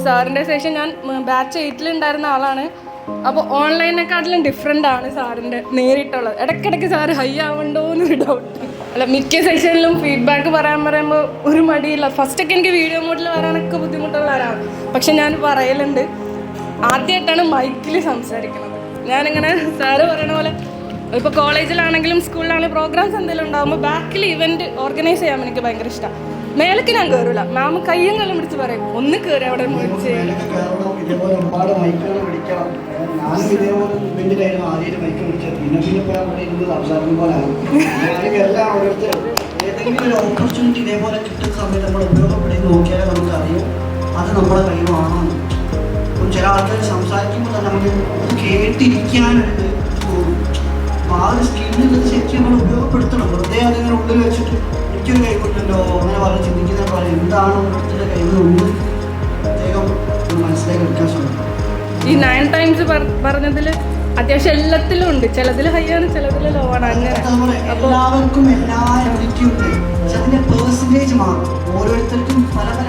സാറിൻ്റെ സെഷൻ ഞാൻ ബാച്ച് 8 ഉണ്ടായിരുന്ന ആളാണ്. അപ്പോൾ ഓൺലൈനെക്കാട്ടിലും ഡിഫറെൻ്റ് ആണ് സാറിൻ്റെ നേരിട്ടുള്ളത്. ഇടയ്ക്കിടയ്ക്ക് സാറ് ഹൈ ആവണ്ടോ എന്നൊരു ഡൗട്ട്. അല്ല, മിക്ക സെഷനിലും ഫീഡ്ബാക്ക് പറയുമ്പോൾ ഒരു മടിയില്ല. ഫസ്റ്റൊക്കെ എനിക്ക് വീഡിയോ മോഡിൽ വരാനൊക്കെ ബുദ്ധിമുട്ടുള്ള ആളാണ്. പക്ഷെ ഞാൻ പറയലുണ്ട്, ആദ്യമായിട്ടാണ് മൈക്കിൽ സംസാരിക്കുന്നത്. ഞാനിങ്ങനെ സാറ് പറയണ പോലെ ഇപ്പോൾ കോളേജിലാണെങ്കിലും സ്കൂളിലാണെങ്കിലും പ്രോഗ്രാംസ് എന്തെങ്കിലും ഉണ്ടാകുമ്പോൾ ബാക്കിൽ ഇവൻറ്റ് ഓർഗനൈസ് ചെയ്യാൻ എനിക്ക് ഭയങ്കര ഇഷ്ടമാണ്. മേലേക്ക് ഞാൻ കയറില്ല. മാം കയ്യും കല്ലും പിടിച്ച് പറയും, ഒന്ന് കയറി അവിടെ ഒരുപാട് മൈക്കുകൾ പിടിക്കണം. ഞാനും ഇതേപോലെ ഇവന്റിലായിരുന്നു ആദ്യമായിട്ട് മൈക്ക് പിടിച്ചത്. പിന്നെ അവിടെ ഇരുന്ന് സംസാരിക്കും പോലെയാണ്. എല്ലാം ഓരോരുത്തർ ഏതെങ്കിലും ഒരു ഓപ്പർച്യൂണിറ്റി ഇതേപോലെ കിട്ടുന്ന സമയത്ത് നമ്മൾ ഉപയോഗപ്പെടുത്തി നോക്കിയാലേ നമുക്ക് അറിയും അത് നമ്മുടെ കഴിവാണോ. ചില ആൾക്കാർ സംസാരിക്കുമ്പോൾ തന്നെ നമുക്ക് അത് കേട്ടിരിക്കാനുണ്ട് തോന്നും. അപ്പോൾ ആ ഒരു സ്കില്ലിൽ ശരിക്കും നമ്മൾ ഉപയോഗപ്പെടുത്തണം. വെറുതെ അതിങ്ങനെ ഉള്ളിൽ വെച്ചിട്ട് എനിക്കൊരു കഴിവുണ്ടല്ലോ അങ്ങനെ പറഞ്ഞ് ചിന്തിക്കുന്ന പോലെ എന്താണ് ഓരോരുത്തരുടെ കഴിവുണ്ട് പ്രത്യേകം മനസ്സിലാക്കി എടുക്കാൻ ശ്രമിക്കണം. ഈ 9 ടൈംസ് പറഞ്ഞതിൽ അത്യാവശ്യം എല്ലാത്തിലും ഉണ്ട്. ചിലതിൽ ഹൈ ആണ്, ചിലതിൽ ലോ ആണ്. അങ്ങനെ എല്ലാവർക്കും എല്ലാ എബിലിറ്റി ഉണ്ട്. പക്ഷെ അതിന്റെ പെർസെൻറ്റേജ് മാറും. ഓരോരുത്തർക്കും പല പല